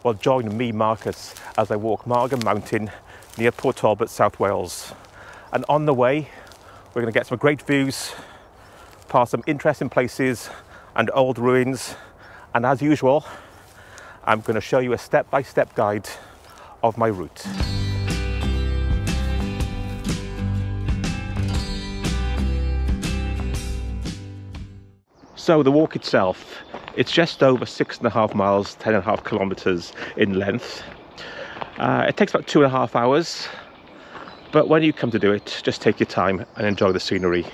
Well, join me, Marcus, as I walk Margam Mountain near Port Talbot, South Wales. And on the way, we're going to get some great views, past some interesting places and old ruins. And as usual, I'm going to show you a step-by-step guide of my route. So the walk itself, it's just over 6.5 miles, 10.5 kilometers in length. It takes about 2.5 hours, but when you come to do it, just take your time and enjoy the scenery.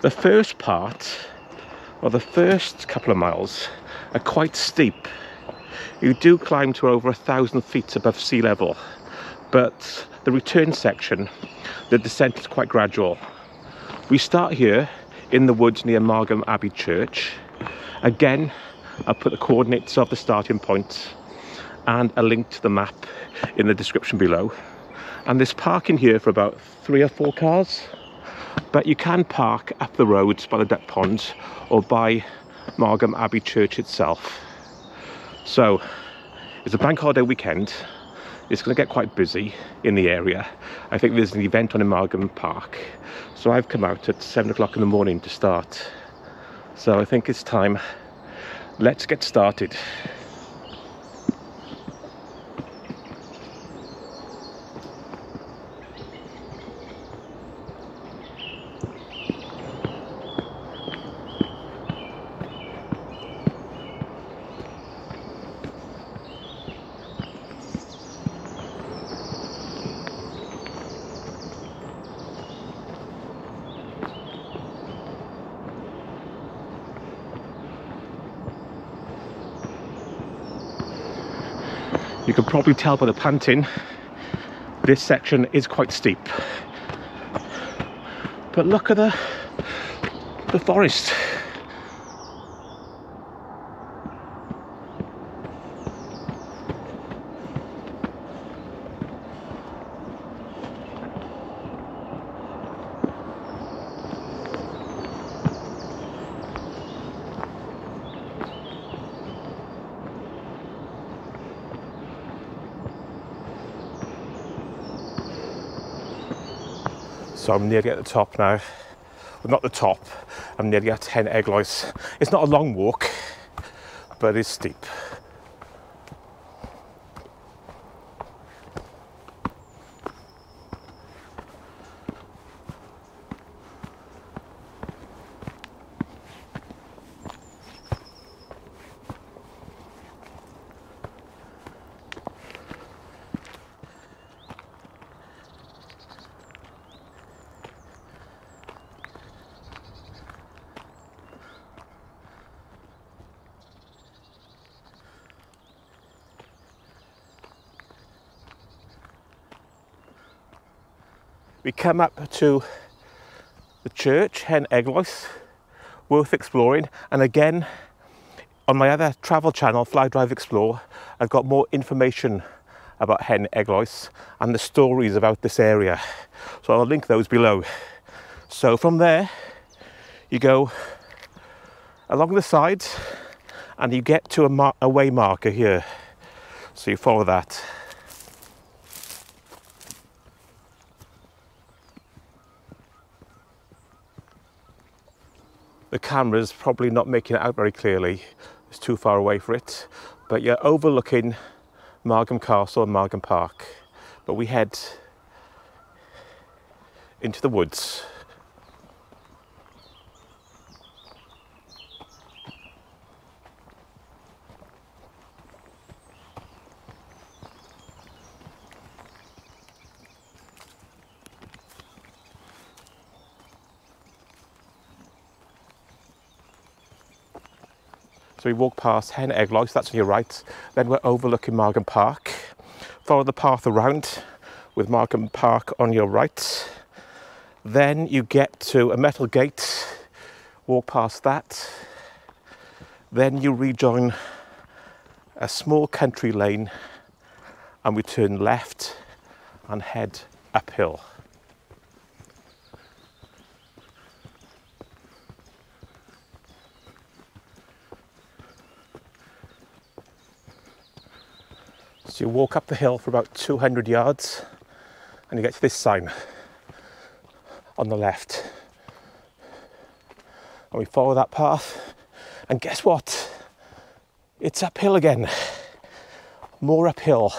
The first part, or the first couple of miles, are quite steep. You do climb to over 1,000 feet above sea level, but the return section, the descent is quite gradual. We start here in the woods near Margam Abbey church. Again, I'll put the coordinates of the starting point and a link to the map in the description below. And there's parking here for about 3 or 4 cars, but you can park up the road by the duck pond or by Margam Abbey church itself. So it's a bank holiday weekend. It's going to get quite busy in the area. I think there's an event on in Margam Park, so I've come out at 7 o'clock in the morning to start. So I think it's time. Let's get started. You can probably tell by the panting, this section is quite steep. But look at the forest. So I'm nearly at the top now. Well, not the top, I'm nearly at Hen Eglwys. It's not a long walk, but it's steep. We come up to the church, Hen Eglwys, worth exploring. And again, on my other travel channel, Fly Drive Explore, I've got more information about Hen Eglwys and the stories about this area. So I'll link those below. So from there, you go along the sides and you get to a way marker here. So you follow that. The camera's probably not making it out very clearly. It's too far away for it. But you're overlooking Margam Castle and Margam Park. But we head into the woods. So we walk past Hen Eglwys, that's on your right. Then we're overlooking Margam Park. Follow the path around with Margam Park on your right. Then you get to a metal gate, walk past that. Then you rejoin a small country lane and we turn left and head uphill. So you walk up the hill for about 200 yards and you get to this sign on the left. And we follow that path, and guess what? It's uphill again. More uphill.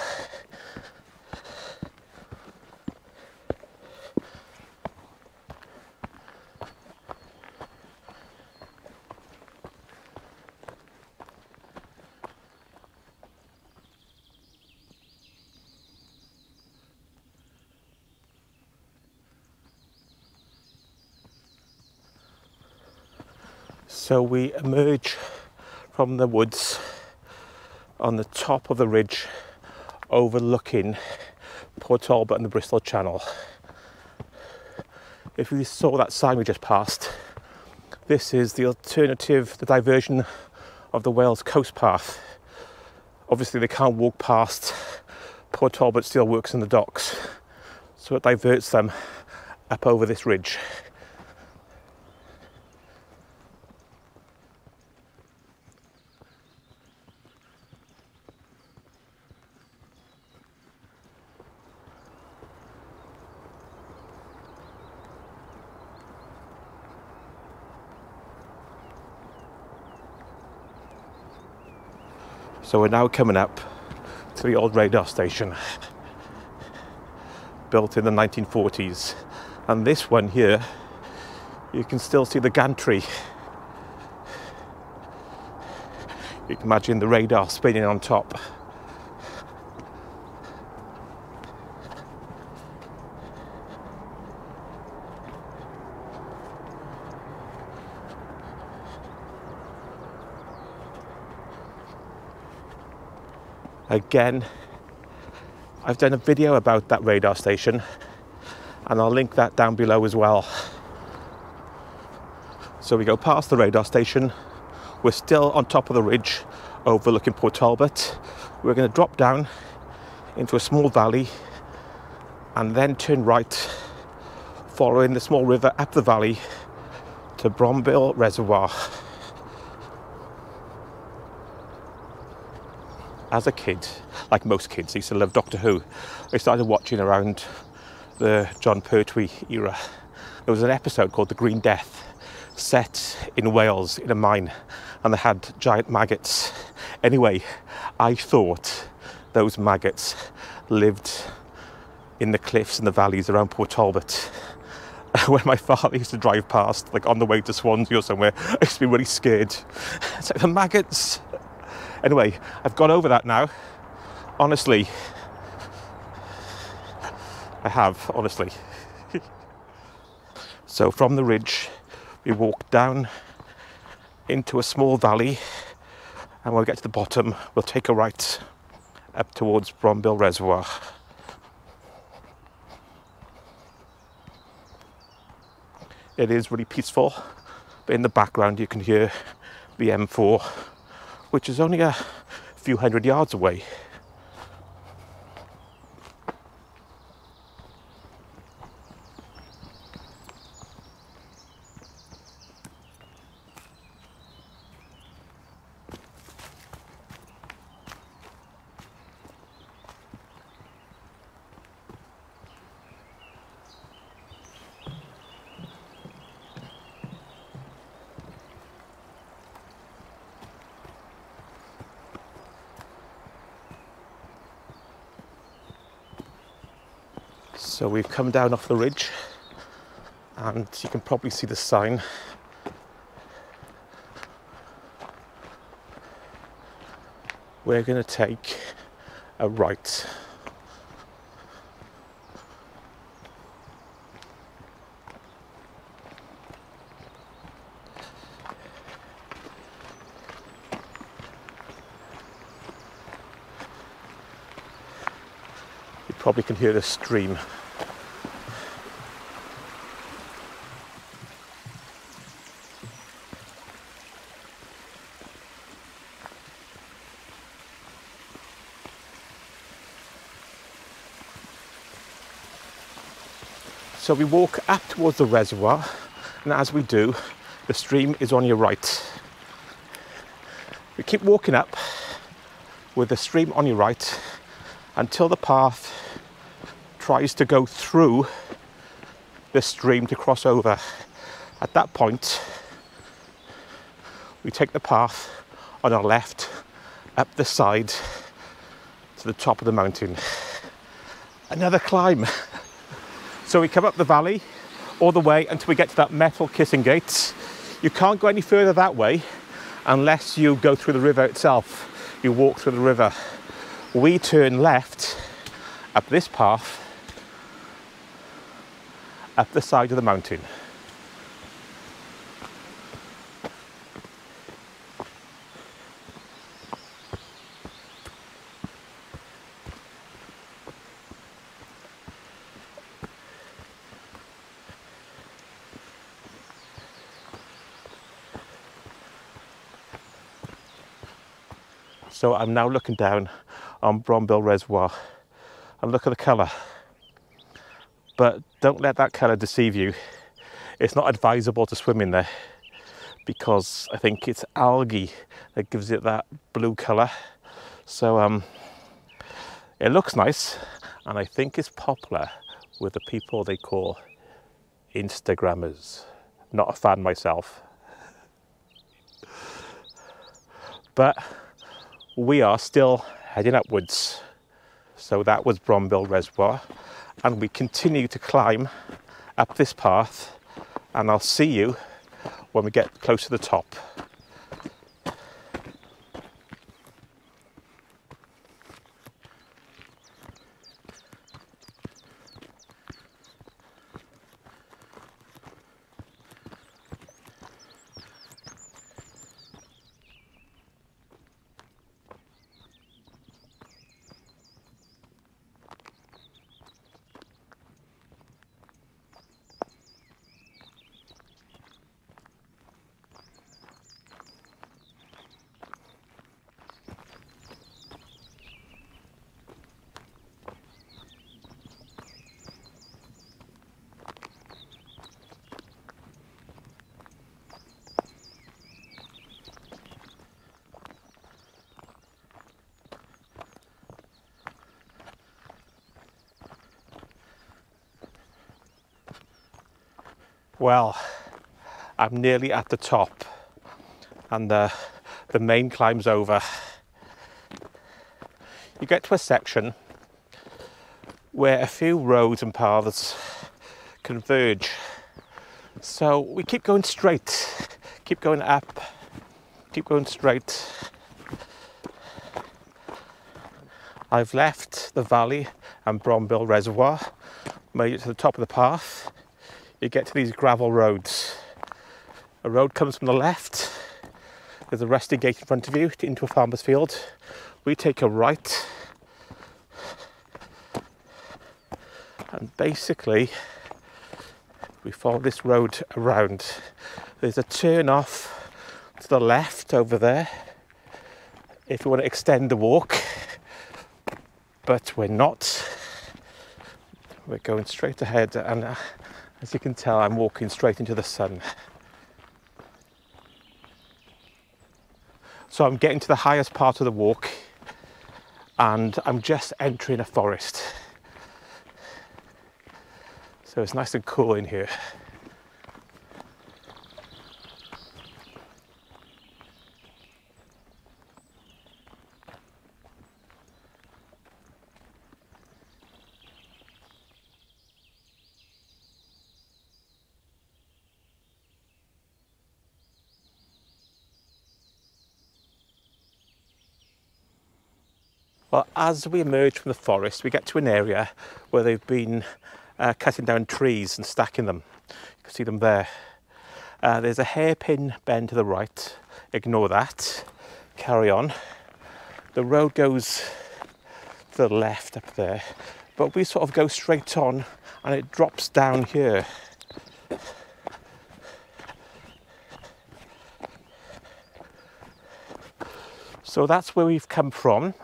So we emerge from the woods on the top of the ridge overlooking Port Talbot and the Bristol Channel. If you saw that sign we just passed, this is the alternative, the diversion of the Wales coast path. Obviously they can't walk past Port Talbot, still works in the docks, so it diverts them up over this ridge. So we're now coming up to the old radar station, built in the 1940s. And this one here, you can still see the gantry. You can imagine the radar spinning on top. Again, I've done a video about that radar station and I'll link that down below as well. So we go past the radar station, we're still on top of the ridge overlooking Port Talbot. We're going to drop down into a small valley and then turn right, following the small river up the valley to Brombil reservoir. As a kid, like most kids, I used to love Doctor Who. I started watching around the John Pertwee era. There was an episode called The Green Death, set in Wales in a mine, and they had giant maggots. Anyway, I thought those maggots lived in the cliffs and the valleys around Port Talbot. When my father used to drive past, like on the way to Swansea or somewhere, I used to be really scared. It's like the maggots. Anyway, I've got over that now. Honestly, I have, honestly. So from the ridge, we walk down into a small valley, and when we get to the bottom, we'll take a right up towards Brombil Reservoir. It is really peaceful, but in the background you can hear the M4, which is only a few hundred yards away. So we've come down off the ridge and you can probably see the sign. We're going to take a right. You probably can hear the stream. So we walk up towards the reservoir, and as we do, the stream is on your right. We keep walking up with the stream on your right, until the path tries to go through the stream to cross over. At that point, we take the path on our left up the side to the top of the mountain. Another climb. So we come up the valley all the way until we get to that metal kissing gate. You can't go any further that way unless you go through the river itself. You walk through the river. We turn left up this path up the side of the mountain. So I'm now looking down on Brombil Reservoir and look at the colour. But don't let that colour deceive you. It's not advisable to swim in there because I think it's algae that gives it that blue colour. So it looks nice, and I think it's popular with the people they call Instagrammers. Not a fan myself. But we are still heading upwards. So that was Brombil Reservoir, and we continue to climb up this path, and I'll see you when we get close to the top. Well, I'm nearly at the top, and the main climb's over. You get to a section where a few roads and paths converge. So we keep going straight, keep going up, keep going straight. I've left the valley and Brombil Reservoir, made it to the top of the path. You get to these gravel roads. A road comes from the left. There's a rusty gate in front of you into a farmer's field. We take a right. And basically, we follow this road around. There's a turn off to the left over there if you want to extend the walk. But we're not. We're going straight ahead, and as you can tell, I'm walking straight into the sun. So I'm getting to the highest part of the walk, and I'm just entering a forest. So it's nice and cool in here. Well, as we emerge from the forest, we get to an area where they've been cutting down trees and stacking them. You can see them there. There's a hairpin bend to the right. Ignore that. Carry on. The road goes to the left up there, but we sort of go straight on and it drops down here. So that's where we've come from.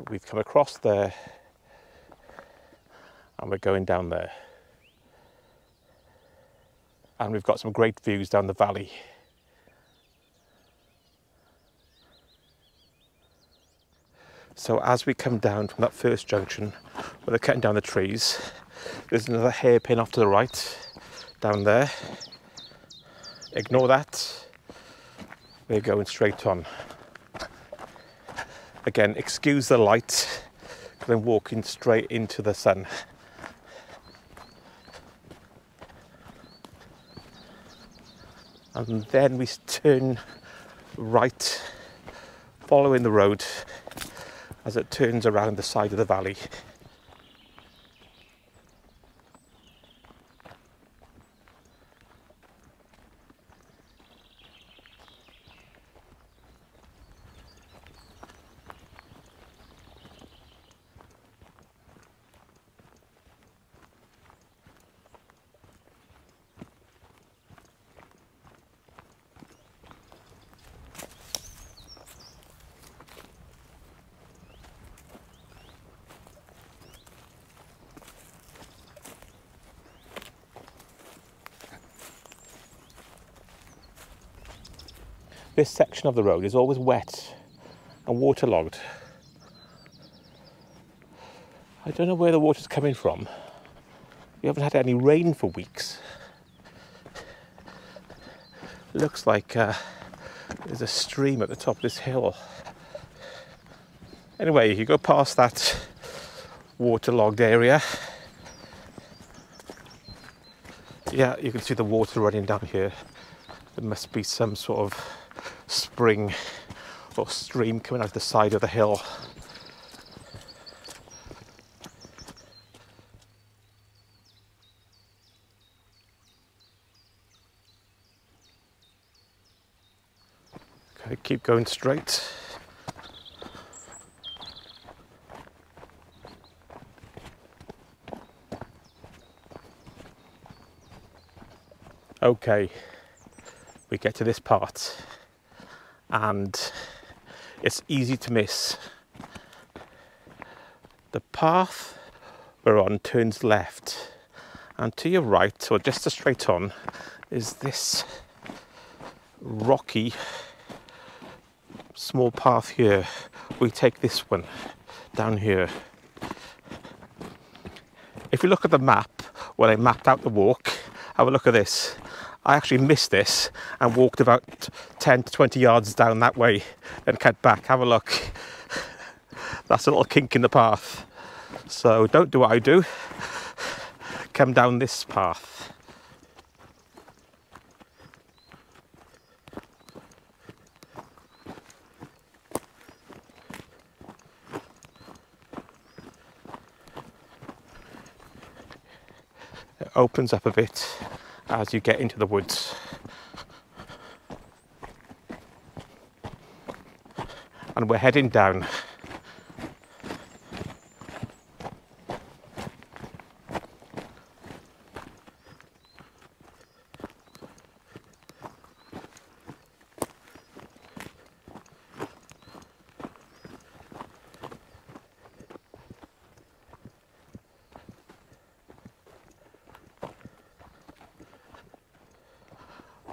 We've come across there and we're going down there, and we've got some great views down the valley. So as we come down from that first junction where they're cutting down the trees, there's another hairpin off to the right, down there. Ignore that. We're going straight on. Again, excuse the light, because I'm walking straight into the sun. And then we turn right, following the road as it turns around the side of the valley. This section of the road is always wet and waterlogged. I don't know where the water's coming from. We haven't had any rain for weeks. It looks like there's a stream at the top of this hill. Anyway, you go past that waterlogged area. Yeah, you can see the water running down here. There must be some sort of spring or stream coming out the side of the hill. Okay, keep going straight. Okay, we get to this part and it's easy to miss. The path we're on turns left, and to your right, or just a straight on, is this rocky small path here. We take this one down here. If you look at the map, when I mapped out the walk, have a look at this. I actually missed this and walked about 10 to 20 yards down that way and cut back. Have a look. That's a little kink in the path. So don't do what I do. Come down this path. It opens up a bit as you get into the woods. And we're heading down.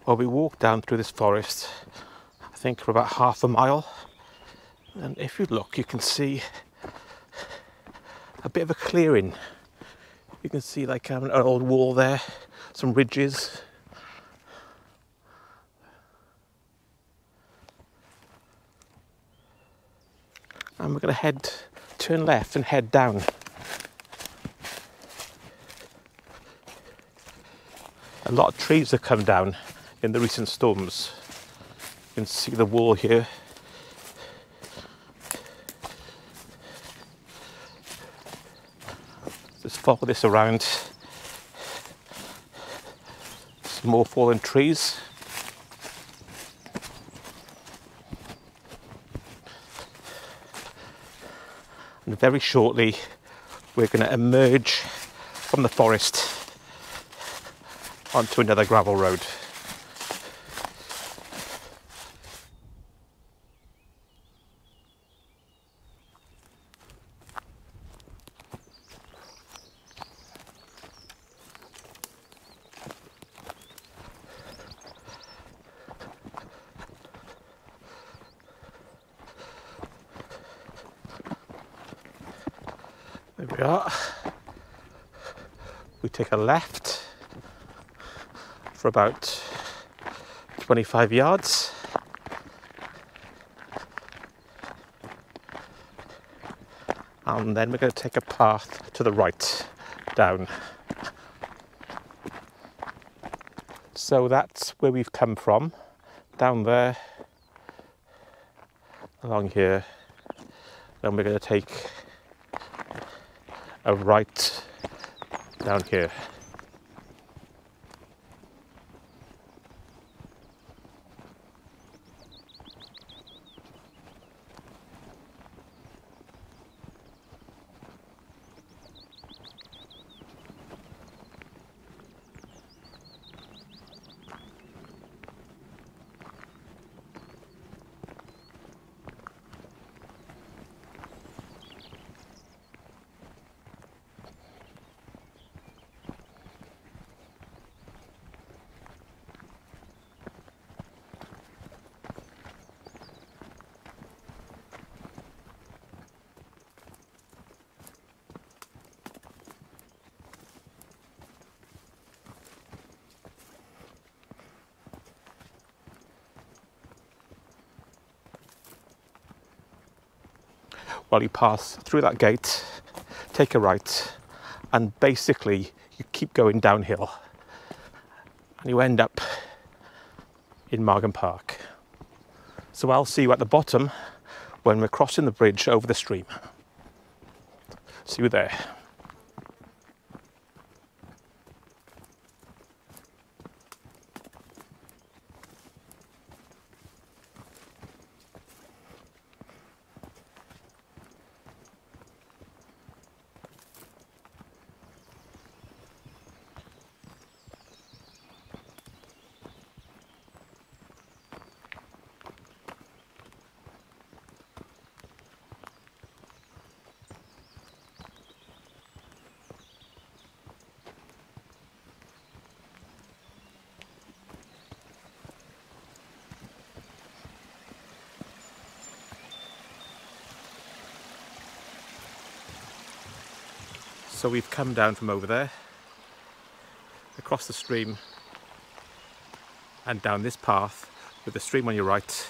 Well, we walked down through this forest, I think for about half a mile. And if you look, you can see a bit of a clearing. You can see like an old wall there, some ridges. And we're going to turn left and head down. A lot of trees have come down in the recent storms. You can see the wall here. Just follow this around. Some more fallen trees. And very shortly we're going to emerge from the forest onto another gravel road. Here we are. We take a left for about 25 yards. And then we're going to take a path to the right down. So that's where we've come from, down there, along here. Then we're going to take a right down here. Well, you pass through that gate, take a right, and basically you keep going downhill and you end up in Margam Park. So I'll see you at the bottom when we're crossing the bridge over the stream. See you there. So we've come down from over there, across the stream and down this path with the stream on your right,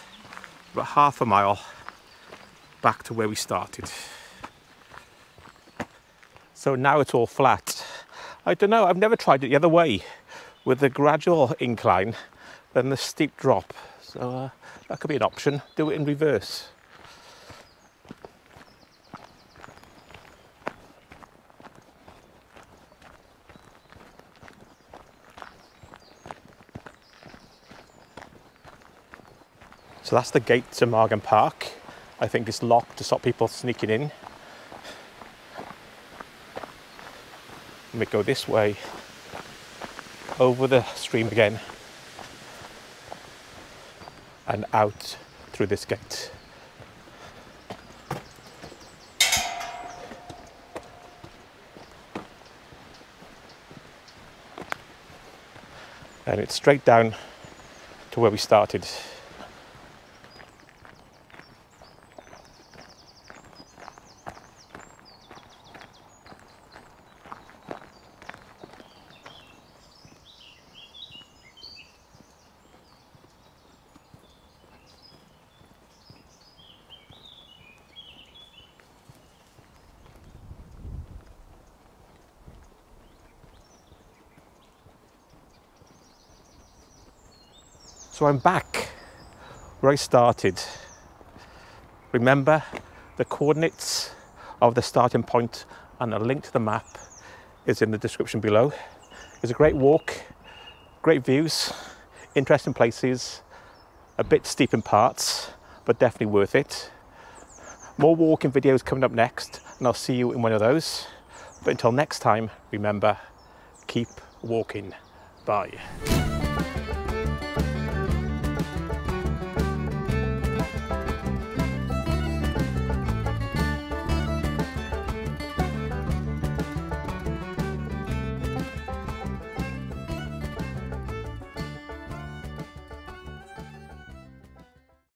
about half a mile back to where we started. So now it's all flat. I don't know, I've never tried it the other way with the gradual incline then the steep drop. So that could be an option, do it in reverse. So that's the gate to Margam Park. I think it's locked to stop people sneaking in. And we go this way, over the stream again, and out through this gate. And it's straight down to where we started. So I'm back where I started. Remember, the coordinates of the starting point and a link to the map is in the description below. It's a great walk, great views, interesting places, a bit steep in parts, but definitely worth it. More walking videos coming up next, and I'll see you in one of those. But until next time, remember, keep walking. Bye.